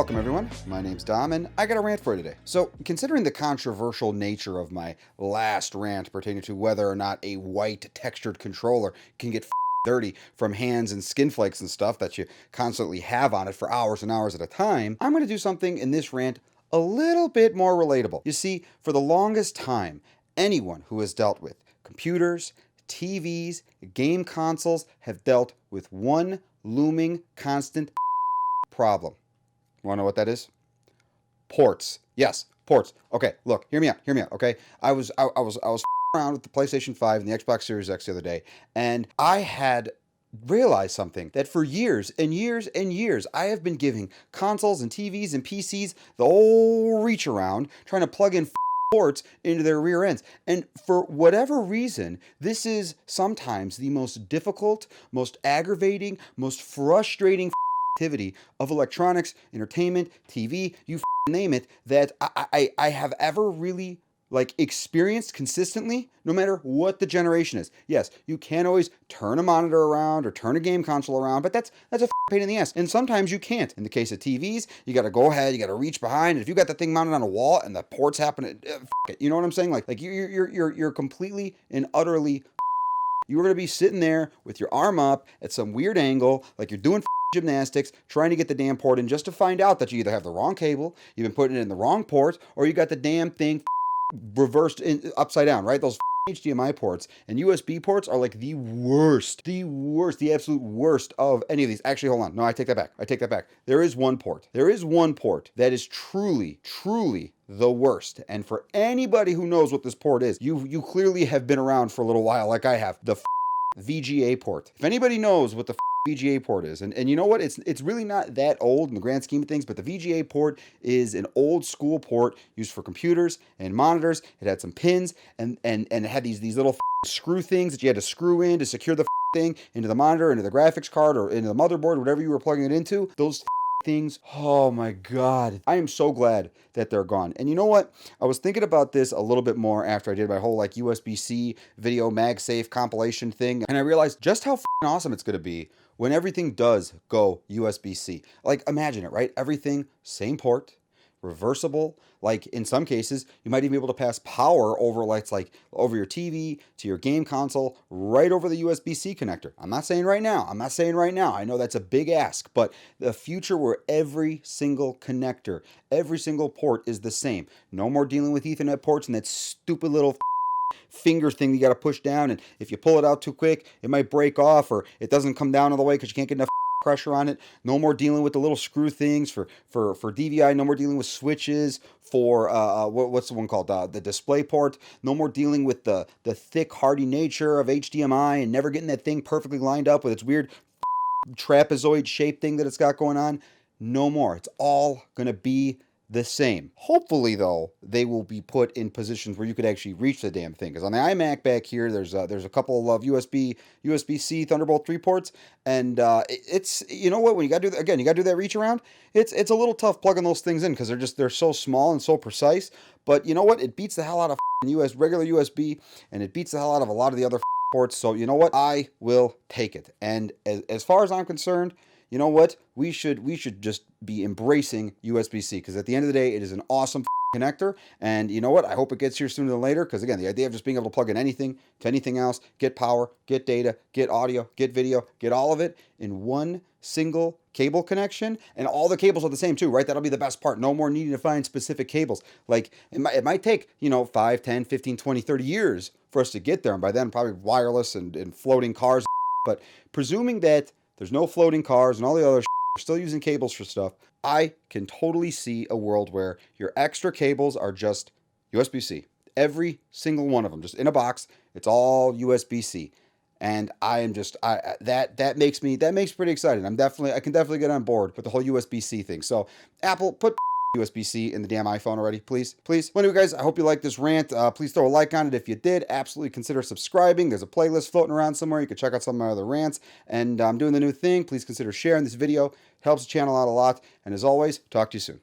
Welcome everyone, my name's Dom and I got a rant for you today. So considering the controversial nature of my last rant pertaining to whether or not a white textured controller can get dirty from hands and skin flakes and stuff that you constantly have on it for hours and hours at a time, I'm going to do something in this rant a little bit more relatable. You see, for the longest time, anyone who has dealt with computers, TVs, game consoles have dealt with one looming constant problem. Want to know what that is? Ports. Yes, ports. Okay, look, hear me out, okay? I was around with the PlayStation 5 and the Xbox Series X the other day, and I had realized something, that for years and years and years, I have been giving consoles and TVs and PCs the old reach around, trying to plug in ports into their rear ends. And for whatever reason, this is sometimes the most difficult, most aggravating, most frustrating activity of electronics, entertainment, TV, you name it, that I have ever really experienced consistently, no matter what the generation is. Yes, you can't always turn a monitor around or turn a game console around, but that's a pain in the ass. And sometimes you can't. In the case of TVs, you got to go ahead, you got to reach behind. And if you got the thing mounted on a wall and the ports happen, it, you know what I'm saying? Like you're completely and utterly. You're going to be sitting there with your arm up at some weird angle, like you're doing gymnastics, trying to get the damn port in, just to find out that you either have the wrong cable, you've been putting it in the wrong port, or you got the damn thing reversed upside down, right? Those HDMI ports and USB ports are like the worst, the absolute worst of any of these. Actually, hold on. No, I take that back. There is one port that is truly the worst. And for anybody who knows what this port is, you clearly have been around for a little while, like I have. The VGA port. If anybody knows what the VGA port is, and you know what, it's really not that old in the grand scheme of things, but the VGA port is an old school port used for computers and monitors. It had some pins and it had these little screw things that you had to screw in to secure the thing into the monitor, into the graphics card, or into the motherboard, whatever you were plugging it into. Those things, oh my god, I am so glad that they're gone. And you know what, I was thinking about this a little bit more after I did my whole USB-C video MagSafe compilation thing, and I realized just how awesome it's going to be when everything does go USB-C. Like, imagine it, right? Everything, same port, reversible. Like, in some cases, you might even be able to pass power over, over your TV to your game console, right over the USB-C connector. I'm not saying right now. I know that's a big ask, but the future where every single connector, every single port is the same. No more dealing with Ethernet ports and that stupid little finger thing you got to push down, and if you pull it out too quick, it might break off, or it doesn't come down all the way because you can't get enough pressure on it. No more dealing with the little screw things for DVI. No more dealing with switches for what's the one called, the display port. No more dealing with the thick, hardy nature of HDMI and never getting that thing perfectly lined up with its weird trapezoid shape thing that it's got going on. No more. It's all gonna be the same. Hopefully, though, they will be put in positions where you could actually reach the damn thing. Because on the iMac back here, there's a couple of USB-C Thunderbolt 3 ports, and it's, you know what, when you gotta do that reach around, it's a little tough plugging those things in because they're so small and so precise. But you know what, it beats the hell out of regular USB, and it beats the hell out of a lot of the other ports. So you know what, I will take it. And as far as I'm concerned, you know what? We should just be embracing USB-C, because at the end of the day, it is an awesome connector. And you know what? I hope it gets here sooner than later, because again, the idea of just being able to plug in anything to anything else, get power, get data, get audio, get video, get all of it in one single cable connection, and all the cables are the same too, right? That'll be the best part. No more needing to find specific cables. Like, it might take, 5, 10, 15, 20, 30 years for us to get there, and by then probably wireless and floating cars. But presuming that there's no floating cars and all the other we're still using cables for stuff, I can totally see a world where your extra cables are just USB-C. Every single one of them, just in a box, it's all USB-C. And I am just, that makes me pretty excited. I can definitely get on board with the whole USB-C thing. So Apple, put USB-C in the damn iPhone already, please. Well, anyway, guys, I hope you like this rant. Please throw a like on it if you did. Absolutely consider subscribing. There's a playlist floating around somewhere. You can check out some of my other rants. And I'm doing the new thing. Please consider sharing this video. It helps the channel out a lot. And as always, talk to you soon.